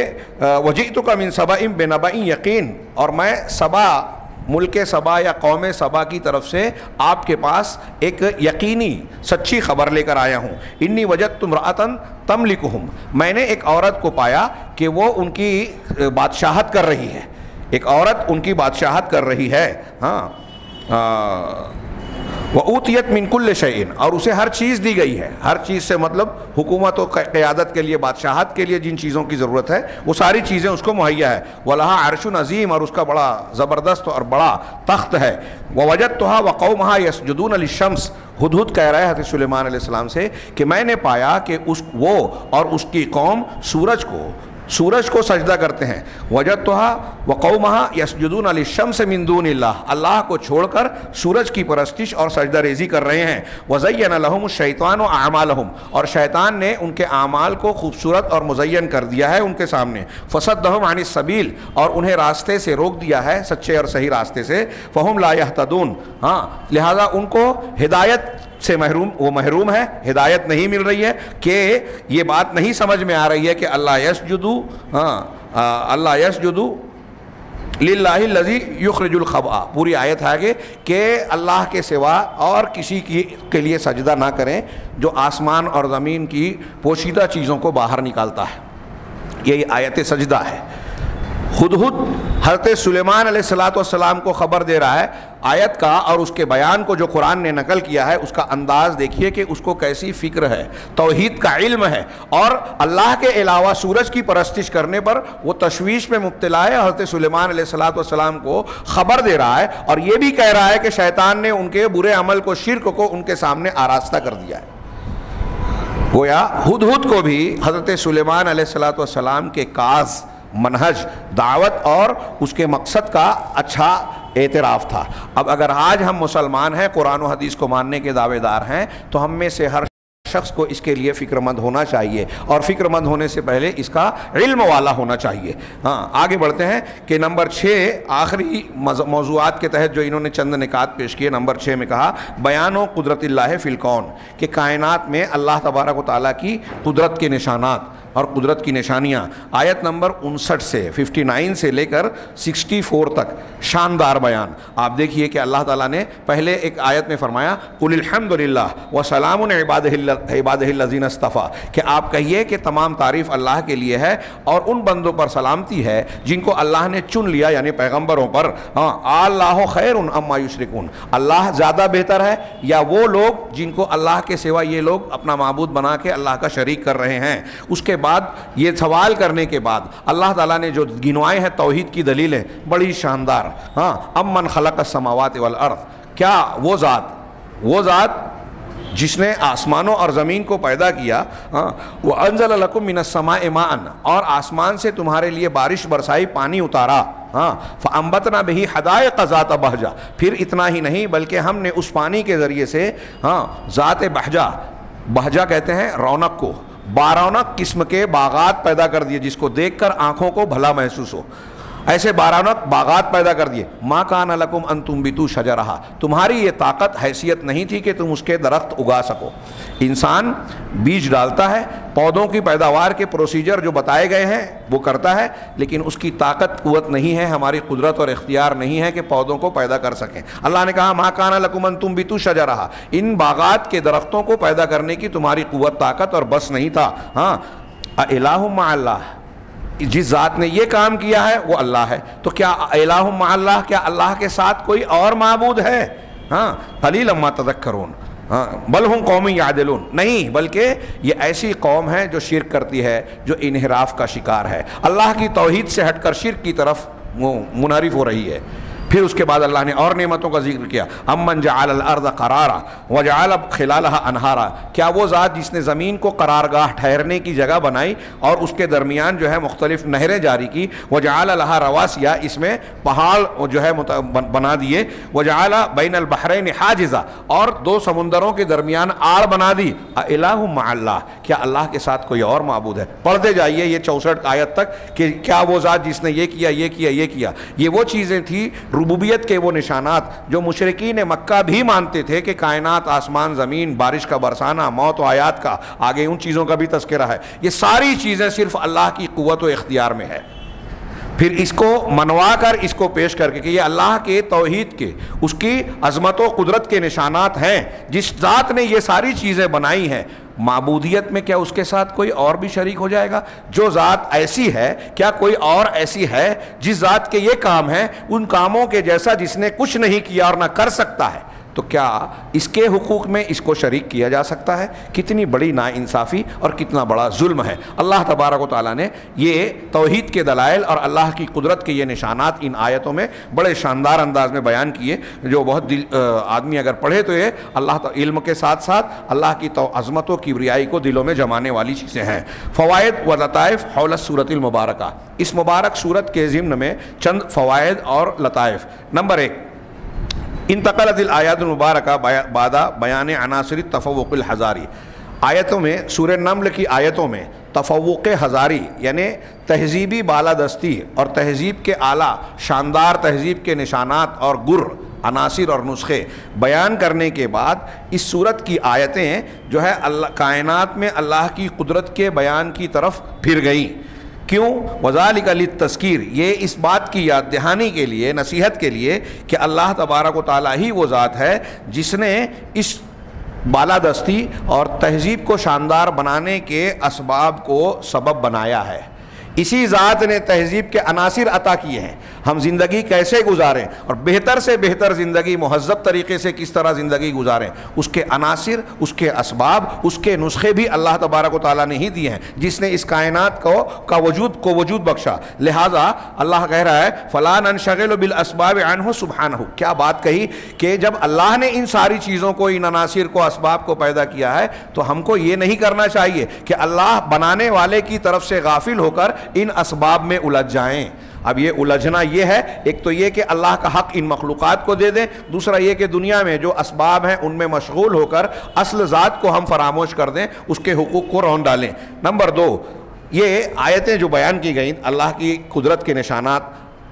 وَجِئْتُكَ مِنْ سَبَإٍ بِنَبَإٍ یقین، اور میں سبا، ملک سبا یا قوم سبا کی طرف سے آپ کے پاس ایک یقینی سچی خبر لے کر آیا ہوں. انی وجدت امرأۃ تملکہم، میں نے ایک عورت کو پایا کہ وہ ان کی بادشاہت کر رہی ہے. ایک عورت ان کی بادشاہت کر رہی ہے. وَأُوتِيَتْ مِنْ كُلِّ شَيْءٍ، اور اسے ہر چیز دی گئی ہے. ہر چیز سے مطلب حکومت و قیادت کے لیے، بادشاہت کے لیے جن چیزوں کی ضرورت ہے وہ ساری چیزیں اس کو مہیا ہے. وَلَهَا عَرْشٌ عَظِيمٌ، اور اس کا بڑا زبردست اور بڑا تخت ہے. وَوَجَدْتُهَا وَقَوْمَهَا يَسْجُدُونَ لِلشَّمْسِ، ہدہد کہہ رہا ہے حضرت سلیمان علیہ السلام سے کہ میں نے پایا کہ وہ اور اس کی قوم سورج کو سجدہ کرتے ہیں. وَجَدْتُهَا وَقَوْمَهَا يَسْجُدُونَ لِلشَّمْسِ مِن دُونِ اللَّهِ، اللہ کو چھوڑ کر سورج کی پرستش اور سجدہ ریزی کر رہے ہیں. وَزَيَّنَ لَهُمُ الشَّيْطَانُ أَعْمَالَهُمْ، اور شیطان نے ان کے اعمال کو خوبصورت اور مزین کر دیا ہے ان کے سامنے. فَصَدَّهُمْ عَنِ السَّبِيلِ، اور انہیں راستے سے روک دیا ہے، سچے اور صحیح راستے سے. فَهُمْ لَا يَهْتَدُونَ، لہذا ان کو ہدایت سے محروم ہے، ہدایت نہیں مل رہی ہے، کہ یہ بات نہیں سمجھ میں آ رہی ہے کہ اللہ یسجدو للہ الذی یخرج الخبأ، پوری آیت آگے کہ اللہ کے سوا اور کسی کے لیے سجدہ نہ کریں جو آسمان اور زمین کی پوشیدہ چیزوں کو باہر نکالتا ہے. یہ آیت سجدہ ہے. ہدہد حضرت سلیمان علیہ السلام کو خبر دے رہا ہے. آیت کا اور اس کے بیان کو جو قرآن نے نقل کیا ہے اس کا انداز دیکھیے کہ اس کو کیسی فکر ہے، توحید کا علم ہے، اور اللہ کے علاوہ سورج کی پرستش کرنے پر وہ تشویش میں مبتلا ہے. حضرت سلیمان علیہ السلام کو خبر دے رہا ہے اور یہ بھی کہہ رہا ہے کہ شیطان نے ان کے برے عمل کو، شرک کو ان کے سامنے آراستہ کر دیا ہے. گویا ہدہد کو بھی حضرت سلیمان علیہ السلام کے کاز، منہج، دعوت اور اس کے مقصد کا اچھا اعتراف تھا. اب اگر آج ہم مسلمان ہیں، قرآن و حدیث کو ماننے کے دعوے دار ہیں، تو ہم میں سے ہر شخص کو اس کے لیے فکر مند ہونا چاہیے، اور فکر مند ہونے سے پہلے اس کا علم والا ہونا چاہیے. آگے بڑھتے ہیں کہ نمبر 6 آخری موضوعات کے تحت جو انہوں نے چند نکات پیش کیے. نمبر 6 میں کہا بیان و قدرت اللہ فی الکون، کہ کائنات میں اللہ تبارک و تعالیٰ کی قدرت کے نشانات اور قدرت کی نشانیاں. آیت نمبر 59 سے 59 سے لے کر 64 تک شاندار بیان. آپ دیکھیے کہ اللہ تعالیٰ نے پہلے ایک آیت میں فرمایا قُلِ الْحَمْدُ لِلَّهِ وَسَلَامٌ عِبَادِهِ الَّذِينَ اصْطَفَىٰ، کہ آپ کہیے کہ تمام تعریف اللہ کے لیے ہے اور ان بندوں پر سلامتی ہے جن کو اللہ نے چن لیا، یعنی پیغمبروں پر. اللَّهُ خَيْرٌ عَمَّا يُشْرِكُونَ، اللہ زیادہ بہتر ہے یا وہ لوگ جن کو اللہ کے سوا یہ لوگ اپنا معبود بنا کے اللہ کا شریک کر رہے ہیں. اس کے بعد یہ سوال کرنے کے بعد اللہ تعالیٰ نے جو گنوائے ہیں توحید کی دلیلیں بڑی شاندار. امن خلق السماوات والارض، کیا وہ ذات جس نے آسمانوں اور زمین کو پیدا کیا. وَأَنزَلَ لَكُم مِّنَ السَّمَاءِ مَاءً، اور آسمان سے تمہارے لیے بارش برسائی، پانی اتارا. فَأَنبَتْنَا بِهِ حَدَائِقَ ذَاتَ بَهْجَةٍ، پھر اتنا ہی نہیں بلکہ ہم نے اس پانی کے ذریعے سے ذات بہجہ کہتے ہیں رونق کو، بارونق قسم کے باغات پیدا کر دیے جس کو دیکھ کر آنکھوں کو بھلا محسوس ہو. ایسے بارانک باغات پیدا کر دیے. ما کان لکم ان تنبتوا شجرہا, تمہاری یہ طاقت حیثیت نہیں تھی کہ تم اس کے درخت اگا سکو. انسان بیج ڈالتا ہے, پودوں کی پیداوار کے پروسیجر جو بتائے گئے ہیں وہ کرتا ہے, لیکن اس کی طاقت قوت نہیں ہے, ہماری قدرت اور اختیار نہیں ہے کہ پودوں کو پیدا کر سکیں. اللہ نے کہا ما کان لکم ان تنبتوا شجرہا, ان باغات کے درختوں کو پیدا کرنے کی تمہاری قوت طاقت اور بس نہیں تھا. ہاں, الہ مع اللہ, جس ذات نے یہ کام کیا ہے وہ اللہ ہے. تو کیا الہ مع اللہ, کیا اللہ کے ساتھ کوئی اور معبود ہے؟ ہاں, قلیلا ما تذکرون. ہاں, بل ہم قوم یعدلون, نہیں بلکہ یہ ایسی قوم ہے جو شرک کرتی ہے, جو انحراف کا شکار ہے, اللہ کی توحید سے ہٹ کر شرک کی طرف وہ منحرف ہو رہی ہے. پھر اس کے بعد اللہ نے اور نعمتوں کا ذکر کیا. امن جعل الارض قرارا وجعل خلالها انہارا, کیا وہ ذات جس نے زمین کو قرارگاہ ٹھہرنے کی جگہ بنائی اور اس کے درمیان جو ہے مختلف نہریں جاری کی. وجعل لها رواسیا, اس میں پہاڑ جو ہے بنا دیے. وجعل بین البحرین حاجزا, اور دو سمندروں کے درمیان آڑ بنا دی. الہ مع اللہ, کیا اللہ کے ساتھ کوئی اور معبود ہے؟ پڑھتے جائیے یہ 64 آیت تک کہ کیا وہ ذات جس نے یہ کیا یہ کیا یہ کیا. یہ وہ چیزیں تھی ربوبیت کے وہ نشانات جو مشرکین مکہ بھی مانتے تھے کہ کائنات, آسمان, زمین, بارش کا برسانا, موت و آیات کا, آگے ان چیزوں کا بھی تذکرہ ہے. یہ ساری چیزیں صرف اللہ کی قوت و اختیار میں ہے. پھر اس کو منوا کر, اس کو پیش کر کے کہ یہ اللہ کے توحید کے, اس کی عظمت و قدرت کے نشانات ہیں. جس ذات نے یہ ساری چیزیں بنائی ہیں, معبودیت میں کیا اس کے ساتھ کوئی اور بھی شریک ہو جائے گا؟ جو ذات ایسی ہے, کیا کوئی اور ایسی ہے جس ذات کے یہ کام ہے ان کاموں کے جیسا جس نے کچھ نہیں کیا اور نہ کر سکتا ہے؟ تو کیا اس کے حقوق میں اس کو شریک کیا جا سکتا ہے؟ کتنی بڑی ناانصافی اور کتنا بڑا ظلم ہے. اللہ تبارک و تعالیٰ نے یہ توحید کے دلائل اور اللہ کی قدرت کے یہ نشانات ان آیتوں میں بڑے شاندار انداز میں بیان کیے, جو بہت آدمی اگر پڑھے تو یہ اللہ علم کے ساتھ ساتھ اللہ کی عظمت و کبریائی کو دلوں میں جمانے والی چیزیں ہیں. فوائد و لطائف حول السورۃ المبارکہ, اس مبارک سورت کے ضمن میں چند فوائد اور لطائف. نمبر 1, انتقلت الآیات المبارکہ بعد بیان عناصر التفوق الحضاری. آیتوں میں, سورہ نمل کی آیتوں میں تفوق حضاری یعنی تہذیبی بالادستی اور تہذیب کے اعلیٰ شاندار تہذیب کے نشانات اور گر, عناصر اور نسخے بیان کرنے کے بعد اس سورت کی آیتیں جو ہے اللہ کائنات میں اللہ کی قدرت کے بیان کی طرف پھر گئیں. کیوں؟ وذالک للتذکیر, یہ اس بات کی یاد دہانی کے لیے, نصیحت کے لیے کہ اللہ تبارک و تعالیٰ ہی وہ ذات ہے جس نے اس بالادستی اور تہذیب کو شاندار بنانے کے اسباب کو سبب بنایا ہے. اسی ذات نے تہذیب کے عناصر عطا کیے ہیں. ہم زندگی کیسے گزاریں اور بہتر سے بہتر زندگی مہذب طریقے سے کس طرح زندگی گزاریں, اس کے عناصر, اس کے اسباب, اس کے نسخے بھی اللہ تبارک و تعالیٰ نے ہی دیے ہیں, جس نے اس کائنات کا وجود بخشا. لہٰذا اللہ کہہ رہا ہے فلا ننشغل بالاسباب عنہ سبحانہ. کیا بات کہی کہ جب اللہ نے ان ساری چیزوں کو, ان عناصر کو, اسباب کو پیدا کیا ہے تو ہم کو یہ نہیں کرنا چاہیے کہ اللہ بنانے والے کی طرف سے غافل ہو کر ان اسباب میں الجھ جائیں. اب یہ الجھنا یہ ہے, ایک تو یہ کہ اللہ کا حق ان مخلوقات کو دے دیں, دوسرا یہ کہ دنیا میں جو اسباب ہیں ان میں مشغول ہو کر اصل ذات کو ہم فراموش کر دیں, اس کے حقوق کو رون ڈالیں. نمبر 2, یہ آیتیں جو بیان کی گئیں اللہ کی قدرت کے نشانات,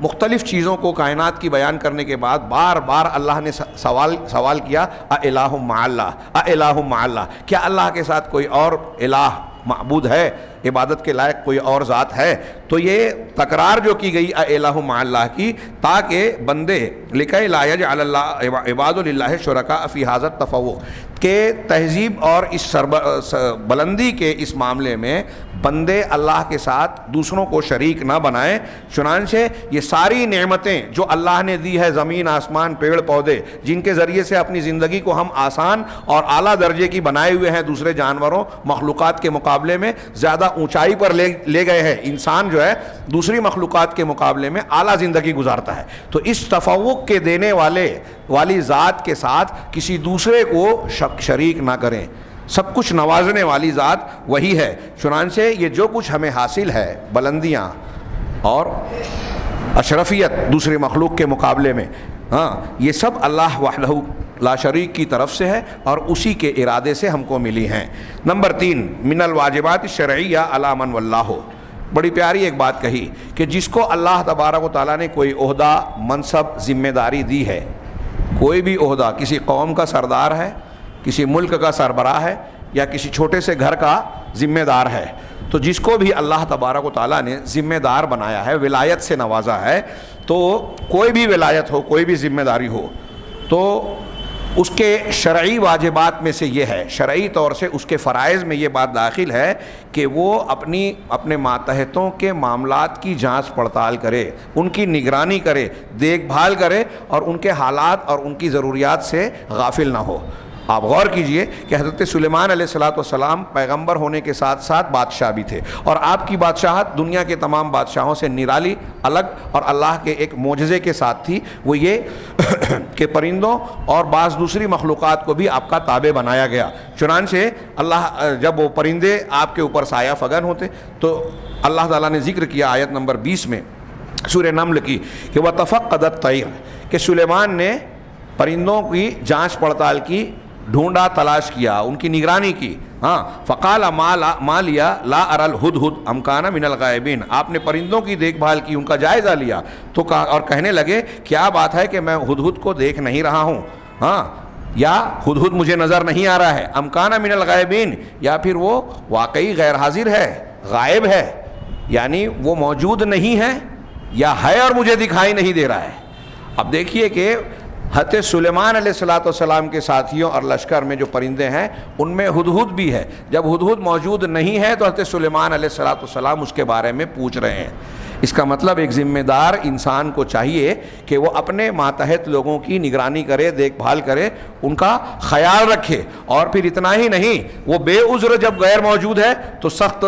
مختلف چیزوں کو کائنات کی بیان کرنے کے بعد بار بار اللہ نے سوال کیا الہ مع اللہ, الہ مع اللہ, کیا اللہ کے ساتھ کوئی اور الہ معبود ہے, عبادت کے لائق کوئی اور ذات ہے؟ تو یہ تکرار جو کی گئی الہ مع اللہ کی, تاکہ بندے لکھے لا یجعل اللہ عباد للہ شرکاء فی ھذا التفوق, کہ تہذیب اور اس بلندی کے اس معاملے میں بندے اللہ کے ساتھ دوسروں کو شریک نہ بنائیں. چنانچہ یہ ساری نعمتیں جو اللہ نے دی ہے, زمین, آسمان, پیڑ پودے, جن کے ذریعے سے اپنی زندگی کو ہم آسان اور اعلیٰ درجے کی بنائے ہوئے ہیں, دوسرے جانوروں, مخلوقات کے مقابلے میں زیادہ اونچائی پر لے گئے ہیں. انسان جو ہے دوسری مخلوقات کے مقابلے میں اعلیٰ زندگی گزارتا ہے. تو اس تفوق کے دینے والی ذات کے ساتھ کسی دوسرے کو شریک نہ کریں. سب کچھ نوازنے والی ذات وہی ہے. چنانچہ یہ جو کچھ ہمیں حاصل ہے, بلندیاں اور اشرفیت دوسرے مخلوق کے مقابلے میں, ہاں, یہ سب اللہ وحدہ لا شریک کی طرف سے ہے اور اسی کے ارادے سے ہم کو ملی ہیں. نمبر 3, من الواجبات الشرعیہ علی من واللہ, بڑی پیاری ایک بات کہی کہ جس کو اللہ تبارک و تعالیٰ نے کوئی عہدہ، منصب، ذمہ داری دی ہے، کوئی بھی عہدہ، کسی قوم کا سردار ہے، کسی ملک کا سربراہ ہے، یا کسی چھوٹے سے گھر کا ذمہ دار ہے، تو جس کو بھی اللہ تبارک و تعالیٰ نے ذمہ دار بنایا ہے، ولایت سے نوازا ہے، تو کوئی بھی ولایت ہو، کوئی بھی ذمہ داری ہو، تو اس کے شرعی واجبات میں سے یہ ہے، شرعی طور سے اس کے فرائض میں یہ بات داخل ہے کہ وہ اپنے ماتحتوں کے معاملات کی جانچ پڑتال کرے، ان کی نگرانی کرے، دیکھ بھال کرے، اور ان کے حالات اور ان کی ضروریات سے غافل نہ ہو۔ آپ غور کیجئے کہ حضرت سلیمان علیہ السلام پیغمبر ہونے کے ساتھ ساتھ بادشاہ بھی تھے، اور آپ کی بادشاہت دنیا کے تمام بادشاہوں سے نرالی، الگ اور اللہ کے ایک معجزے کے ساتھ تھی، وہ یہ کہ پرندوں اور بعض دوسری مخلوقات کو بھی آپ کا تابع بنایا گیا۔ چنانچہ اللہ جب وہ پرندے آپ کے اوپر سایہ فگن ہوتے تو اللہ تعالیٰ نے ذکر کیا آیت نمبر 20 میں سورہ نمل کی کہ وَتَفَقَّدَ الطَّيْرَ، کہ سلیمان نے پرندوں کی جانچ پڑتال کی، ڈھونڈا، تلاش کیا، ان کی نگرانی کی۔ فقال ما لیا لا ارى الهدهد ام كان من الغائبین، آپ نے پرندوں کی دیکھ بھال کی، ان کا جائزہ لیا تو اور کہنے لگے کیا بات ہے کہ میں ہدہد کو دیکھ نہیں رہا ہوں، یا ہدہد مجھے نظر نہیں آ رہا ہے، ام كان من الغائبین، یا پھر وہ واقعی غیر حاضر ہے، غائب ہے، یعنی وہ موجود نہیں ہے، یا ہے اور مجھے دکھائی نہیں دے رہا ہے۔ اب دیکھیے کہ حضرت سلیمان علیہ السلام کے ساتھیوں اور لشکر میں جو پرندے ہیں ان میں ہدہد بھی ہے، جب ہدہد موجود نہیں ہے تو حضرت سلیمان علیہ السلام اس کے بارے میں پوچھ رہے ہیں۔ اس کا مطلب ایک ذمہ دار انسان کو چاہیے کہ وہ اپنے ماتحت لوگوں کی نگرانی کرے، دیکھ بھال کرے، ان کا خیال رکھے، اور پھر اتنا ہی نہیں، وہ بے عذر جب غیر موجود ہے تو سخت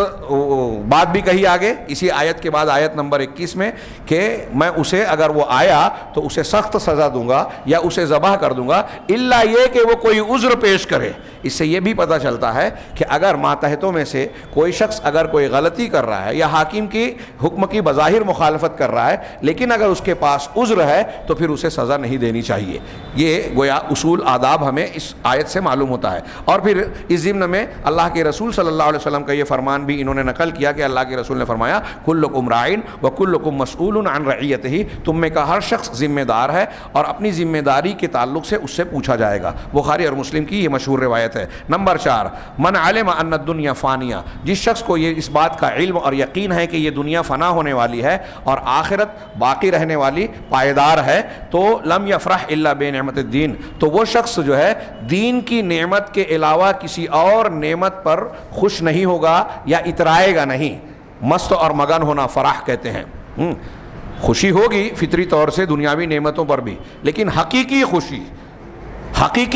بات بھی کہی آگے اسی آیت کے بعد آیت نمبر 21 میں کہ میں اسے اگر وہ آیا تو اسے سخت سزا دوں گا یا اسے ذبح کر دوں گا، الا یہ کہ وہ کوئی عذر پیش کرے۔ اس سے یہ بھی پتہ چلتا ہے کہ اگر ماتحتوں میں سے کوئی شخص اگر کوئی غلطی کر رہا ہے یا حاکم کی حکم کی بظاہر مخالفت کر رہا ہے، لیکن اگر اس کے پاس عذر ہے تو پھر اسے سزا نہیں دینی چاہیے۔ یہ گویا اصول آداب ہمیں اس آیت سے معلوم ہوتا ہے۔ اور پھر اس ضمن میں اللہ کے رسول صلی اللہ علیہ وسلم کا یہ فرمان بھی انہوں نے نقل کیا کہ اللہ کے رسول نے فرمایا کلکم راعٍ وکلکم مسئول عن رعیتہ، تم میں کا ہر شخص ذمہ دار ہے اور اپنی ذمہ داری کے تعلق سے اس سے پوچھا جائے گا۔ بخاری اور مسلم کی یہ مشہور روایت ہے۔ نمبر 4، من علم ان الدنیا فانیہ، جس شخص کو یہ اس بات کا علم اور یقین ہے کہ یہ دنیا فنا ہونے والی ہے اور آخرت باقی رہنے والی پائیدار ہے، تو لم یفرح الا بنعمت الدین، تو وہ شخص جو ہے دین کی نعمت کے علاوہ کسی اور نعمت پر خوش نہیں ہوگا یا اترائے گا نہیں۔ مست اور مگن ہونا فرح کہتے ہیں۔ خوشی ہوگی فطری طور سے دنیاوی نعمتوں پر بھی، لیکن حقیقی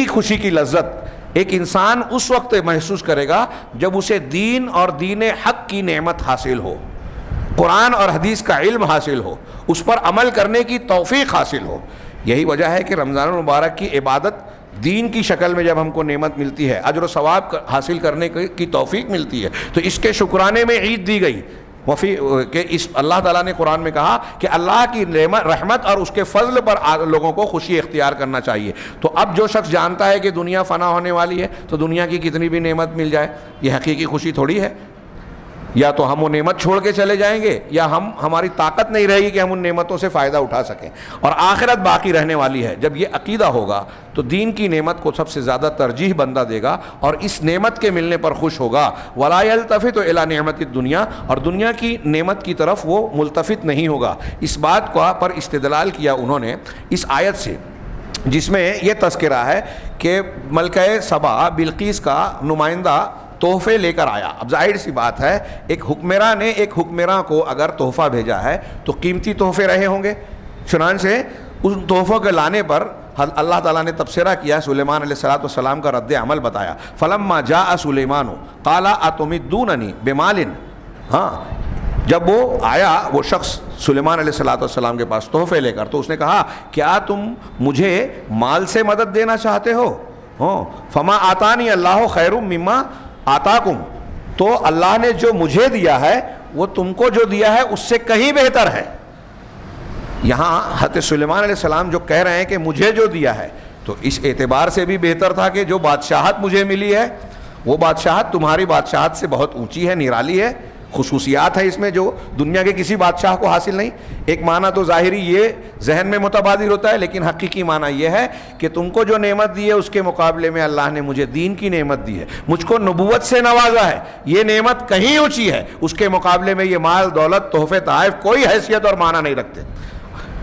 خوشی کی لذت ایک انسان اس وقت محسوس کرے گا جب اسے دین اور دین حق کی نعمت حاصل ہو، قرآن اور حدیث کا علم حاصل ہو، اس پر عمل کرنے کی توفیق حاصل ہو۔ یہی وجہ ہے کہ رمضان المبارک کی عبادت دین کی شکل میں جب ہم کو نعمت ملتی ہے، اجر و ثواب حاصل کرنے کی توفیق ملتی ہے، تو اس کے شکرانے میں عید دی گئی کہ اس اللہ تعالیٰ نے قرآن میں کہا کہ اللہ کی رحمت اور اس کے فضل پر لوگوں کو خوشی اختیار کرنا چاہیے۔ تو اب جو شخص جانتا ہے کہ دنیا فنا ہونے والی ہے تو دنیا کی کتنی بھی نعمت مل جائے، یہ حقیقی خوشی تھوڑی ہے۔ یا تو ہم وہ نعمت چھوڑ کے چلے جائیں گے یا ہماری طاقت نہیں رہے گی کہ ہم ان نعمتوں سے فائدہ اٹھا سکیں، اور آخرت باقی رہنے والی ہے۔ جب یہ عقیدہ ہوگا تو دین کی نعمت کو سب سے زیادہ ترجیح بندہ دے گا اور اس نعمت کے ملنے پر خوش ہوگا۔ وَلَا يَلْتَفِتُ إِلَىٰ نِعْمَتِ الدُّنْيَا، اور دنیا کی نعمت کی طرف وہ ملتفت نہیں ہوگا۔ اس بات کو پر استدلال کیا انہوں نے اس آیت سے، جس میں یہ تذکرہ ہے کہ ملکہ سبا بلقیس کا نمائندہ تحفے لے کر آیا۔ اب ظاہر سی بات ہے ایک حکمراں نے ایک حکمراں کو اگر تحفہ بھیجا ہے تو قیمتی تحفے رہے ہوں گے، چنانچہ ان تحفوں کے لانے پر اللہ تعالیٰ نے تبصرہ کیا، سلیمان علیہ السلام کا رد عمل بتایا۔ فلما جاء سلیمان قال اتمدوننی بمال، جب وہ آیا وہ شخص سلیمان علیہ السلام کے پاس تحفے لے کر، تو اس نے کہا کیا تم مجھے مال سے مدد دینا چاہتے ہو؟ فما آتانی اللہ خیر مما آتاکم، تو اللہ نے جو مجھے دیا ہے وہ تم کو جو دیا ہے اس سے کہیں بہتر ہے۔ یہاں حضرت سلیمان علیہ السلام جو کہہ رہے ہیں کہ مجھے جو دیا ہے، تو اس اعتبار سے بھی بہتر تھا کہ جو بادشاہت مجھے ملی ہے وہ بادشاہت تمہاری بادشاہت سے بہت اونچی ہے، نرالی ہے، خصوصیات ہیں اس میں جو دنیا کے کسی بادشاہ کو حاصل نہیں. ایک معنی تو ظاہری یہ ذہن میں متبادر ہوتا ہے، لیکن حقیقی معنی یہ ہے کہ تم کو جو نعمت دی ہے اس کے مقابلے میں اللہ نے مجھے دین کی نعمت دی ہے، مجھ کو نبوت سے نوازا ہے، یہ نعمت کہیں اونچی ہے، اس کے مقابلے میں یہ مال دولت تحفے تحائف کوئی حیثیت اور معنی نہیں رکھتے.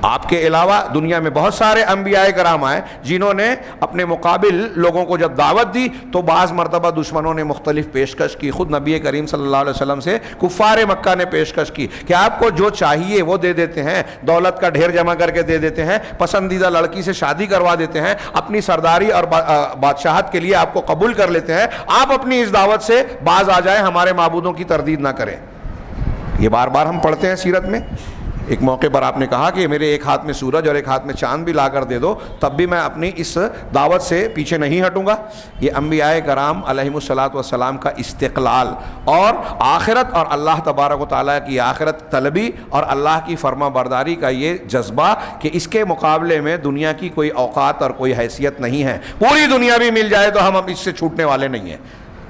آپ کے علاوہ دنیا میں بہت سارے انبیاء کرام آئے جنہوں نے اپنے مقابل لوگوں کو جب دعوت دی تو بعض مرتبہ دشمنوں نے مختلف پیشکش کی. خود نبی کریم صلی اللہ علیہ وسلم سے کفار مکہ نے پیشکش کی کہ آپ کو جو چاہیے وہ دے دیتے ہیں، دولت کا ڈھیر جمع کر کے دے دیتے ہیں، پسندیدہ لڑکی سے شادی کروا دیتے ہیں، اپنی سرداری اور بادشاہت کے لیے آپ کو قبول کر لیتے ہیں، آپ اپنی اس دعوت سے باز آ جائیں، ہمارے معبودوں کی تردید نہ کریں. یہ بار بار ہم پڑھتے ہیں سیرت میں. ایک موقع پر آپ نے کہا کہ میرے ایک ہاتھ میں سورج اور ایک ہاتھ میں چاند بھی لا کر دے دو تب بھی میں اپنی اس دعوت سے پیچھے نہیں ہٹوں گا. یہ انبیاء کرام علیہم الصلاۃ والسلام کا استقلال اور آخرت اور اللہ تبارک و تعالیٰ کی آخرت طلبی اور اللہ کی فرما برداری کا یہ جذبہ کہ اس کے مقابلے میں دنیا کی کوئی اوقات اور کوئی حیثیت نہیں ہے. پوری دنیا بھی مل جائے تو ہم اس سے چھوٹنے والے نہیں ہیں.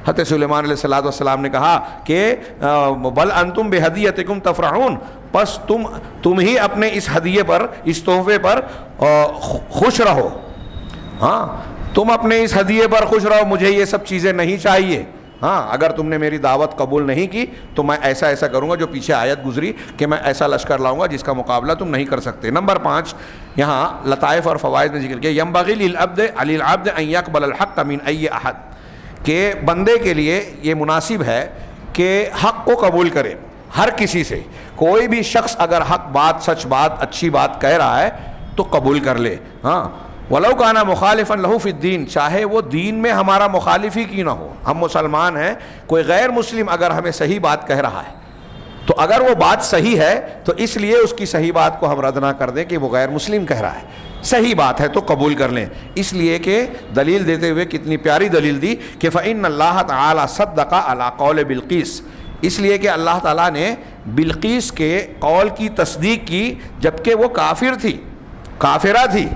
حضرت سلیمان علیہ السلام نے کہا کہ بل انتم بہدیتکم تفرحون، پس تم ہی اپنے اس ہدیے پر، اس تحفے پر خوش رہو. ہاں تم اپنے اس ہدیے پر خوش رہو، مجھے یہ سب چیزیں نہیں چاہیے. ہاں اگر تم نے میری دعوت قبول نہیں کی تو میں ایسا ایسا کروں گا، جو پیچھے آیت گزری کہ میں ایسا لشکر لاؤں گا جس کا مقابلہ تم نہیں کر سکتے. نمبر 5 یہاں لطائف اور فوائد نے ذکر کیا، ینبغی للعبد ان یقبل الحق من ای احد، کہ بندے کے لیے یہ مناسب ہے کہ حق کو قبول کرے ہر کسی سے. کوئی بھی شخص اگر حق بات، سچ بات، اچھی بات کہہ رہا ہے تو قبول کر لے. ہاں وَلَوْ كَانَ مُخَالِفًا لَهُ فِي الدِّينِ، چاہے وہ دین میں ہمارا مخالف ہی کیوں نہ ہو. ہم مسلمان ہیں، کوئی غیر مسلم اگر ہمیں صحیح بات کہہ رہا ہے تو اگر وہ بات صحیح ہے تو اس لیے اس کی صحیح بات کو ہم رد نہ کر دیں کہ وہ غیر مسلم کہہ رہا ہے، صحیح بات ہے تو قبول کر لیں. اس لیے کہ دلیل دیتے ہوئے کتنی پیاری دلیل دی کہ فَإِنَّ اللَّهَ تَعَالَى صَدَّقَ عَلَى قَوْلِ بلقیس، اس لیے کہ اللہ تعالیٰ نے بلقیس کے قول کی تصدیق کی جبکہ وہ کافر تھی، کافرہ تھی.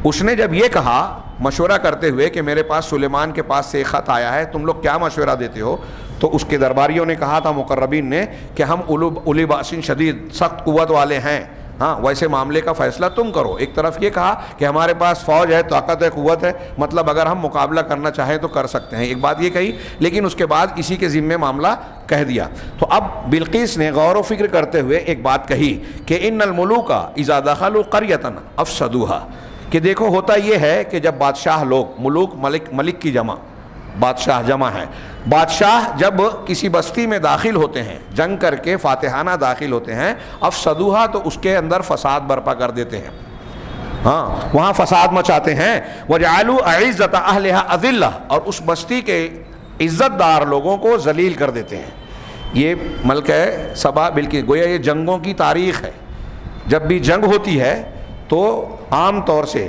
اس نے جب یہ کہا مشورہ کرتے ہوئے کہ میرے پاس سلیمان کے پاس سے ایک خط آیا ہے، تم لوگ کیا مشورہ دیتے ہو، تو اس کے درباریوں نے کہا تھا، مقربین نے، کہ ہم اولی باس شدید، سخت قوت والے ہیں، ہاں ویسے معاملے کا فیصلہ تم کرو. ایک طرف یہ کہا کہ ہمارے پاس فوج ہے، طاقت ہے، قوت ہے، مطلب اگر ہم مقابلہ کرنا چاہیں تو کر سکتے ہیں. ایک بات یہ کہی، لیکن اس کے بعد اسی کے ذمے معاملہ کہہ دیا. تو اب بلقیس نے غور و فکر کرتے ہوئے ایک بات کہی کہ ان الملوک اذا دخلوا قریۃ افسدوها، کہ دیکھو ہوتا یہ ہے کہ جب بادشاہ لوگ، ملوک ملک کی جمع، بادشاہ جمع ہے، بادشاہ جب کسی بستی میں داخل ہوتے ہیں، جنگ کر کے فاتحانہ داخل ہوتے ہیں، افسدوها تو اس کے اندر فساد برپا کر دیتے ہیں. ہاں وہاں فساد مچاتے ہیں. وجعلوا اعزۃ اہلها اذلہ، اور اس بستی کے عزت دار لوگوں کو ذلیل کر دیتے ہیں. یہ ملک ہے سبا، بلکہ گویا یہ جنگوں کی تاریخ ہے. جب بھی جنگ ہوتی ہے تو عام طور سے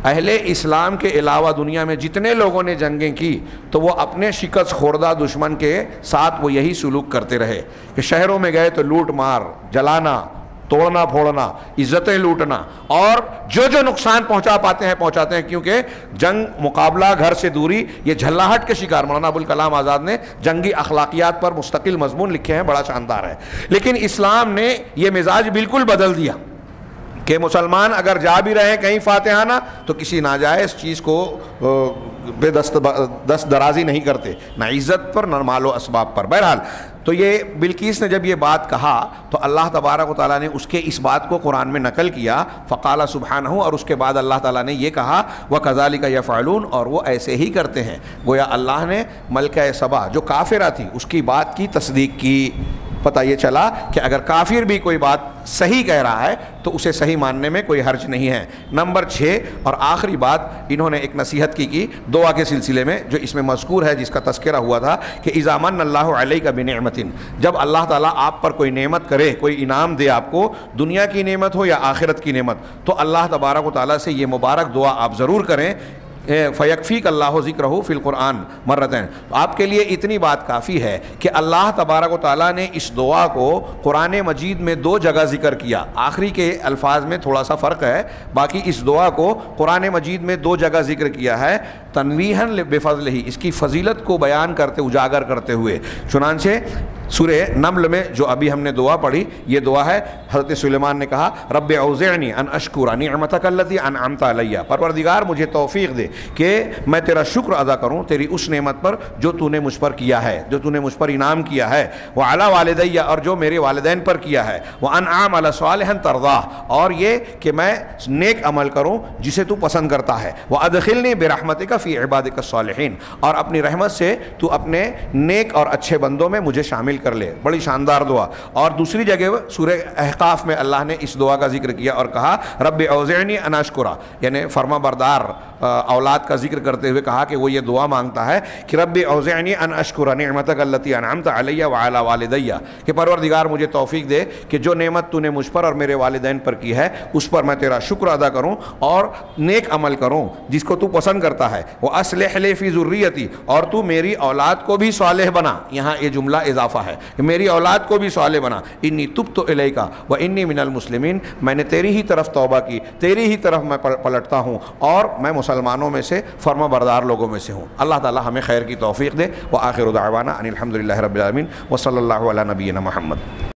اہل اسلام کے علاوہ دنیا میں جتنے لوگوں نے جنگیں کی تو وہ اپنے شکست خوردہ دشمن کے ساتھ وہ یہی سلوک کرتے رہے کہ شہروں میں گئے تو لوٹ مار، جلانا، توڑنا پھوڑنا، عزتیں لوٹنا، اور جو نقصان پہنچا پاتے ہیں پہنچاتے ہیں. کیونکہ جنگ، مقابلہ، گھر سے دوری، یہ جھلاہٹ کے شکار. مولانا ابوالکلام آزاد نے جنگی اخلاقیات پر مستقل مضمون لکھے ہیں، بڑا شاندار ہے. لیکن اسلام نے یہ مزاج بالکل بدل دیا کہ مسلمان اگر جا بھی رہے ہیں کہیں فاتحانہ تو کسی ناجائز چیز کو بے دست درازی نہیں کرتے، نہ عزت پر نہ مال و اسباب پر. بہرحال تو یہ بلقیس نے جب یہ بات کہا تو اللہ تبارک و تعالیٰ نے اس کے اس بات کو قرآن میں نقل کیا، فقال سبحانہ، اور اس کے بعد اللہ تعالیٰ نے یہ کہا وَكَذَلِكَ يَفْعَلُونَ، اور وہ ایسے ہی کرتے ہیں. گویا اللہ نے ملکہ سبا جو کافرہ تھی اس کی بات کی تصدیق کی. پتہ یہ چلا کہ اگر کافر بھی کوئی بات صحیح کہہ رہا ہے تو اسے صحیح ماننے میں کوئی حرج نہیں ہے. نمبر 6 اور آخری بات، انہوں نے ایک نصیحت کی دعا کے سلسلے میں جو اس میں مذکور ہے، جس کا تذکرہ ہوا تھا کہ اذا من اللہ علیک بنعمت، جب اللہ تعالیٰ آپ پر کوئی نعمت کرے، کوئی انعام دے آپ کو، دنیا کی نعمت ہو یا آخرت کی نعمت، تو اللہ تبارک و تعالیٰ سے یہ مبارک دعا آپ ضرور کریں، فیکفیک اللہ ذکرہ فی القرآن مرتین. آپ کے لیے اتنی بات کافی ہے کہ اللہ تبارک و تعالیٰ نے اس دعا کو قرآن مجید میں 2 جگہ ذکر کیا. آخری کے الفاظ میں تھوڑا سا فرق ہے، باقی اس دعا کو قرآن مجید میں 2 جگہ ذکر کیا ہے، تنویحاً بفضلہ، اس کی فضیلت کو بیان کرتے، اجاگر کرتے ہوئے. چنانچہ سورہ نمل میں جو ابھی ہم نے دعا پڑھی یہ دعا ہے. حضرت سلیمان نے کہا رب اوزعنی ان اشکر نعمتک التی انعمت علیہ، پروردگار مجھے توفیق دے کہ میں تیرا شکر ادا کروں تیری اس نعمت پر جو تو نے مجھ پر کیا ہے، جو تو نے مجھ پر انعام کیا ہے، وعلی والدی، اور جو میرے والدین پر کیا ہے، وان اعمل صالحا ترضاہ، اور یہ کہ میں نیک عمل کروں جسے تو پسند کرتا ہے، وادخلنی برحمتک فی عبادک الصالحین، اور اپنی رحمت سے تو اپنے نیک اور اچھے بندوں میں مجھے شامل کر لے. بڑی شاندار دعا. اور دوسری جگہ سورہ احقاف میں اللہ نے اس دعا کا ذکر کیا اور کہا رب اوزعنی ان اشکر، یعنی فرما بردار اولاد کا ذکر کرتے ہوئے کہا کہ وہ یہ دعا مانگتا ہے کہ رب اوزعنی ان اشکر نعمتک التی انعمت علی وعلی والدی، کہ پروردگار مجھے توفیق دے کہ جو نعمت تو نے مجھ پر اور میرے والدین پر کی ہے اس پر میں تیرا شکر ادا کروں اور نیک عمل کروں جس کو تو پسند کرتا ہے. واصلح لی فی ذریتی، اور تو میری اولاد کو بھی صالح بنا. یہاں یہ جملہ اضافہ ہے کہ میری اولاد کو بھی صالح بنا. انی تبت الیک و انی من المسلمین، میں نے تیری ہی طرف توبہ کی، تیری ہی طرف میں پلٹتا ہوں اور میں مسلمانوں میں سے فرما بردار لوگوں میں سے ہوں. اللہ تعالی ہمیں خیر کی توفیق دے. وآخر دعوانا ان الحمد للہ رب العالمین وصلی اللہ علی نبینا محمد.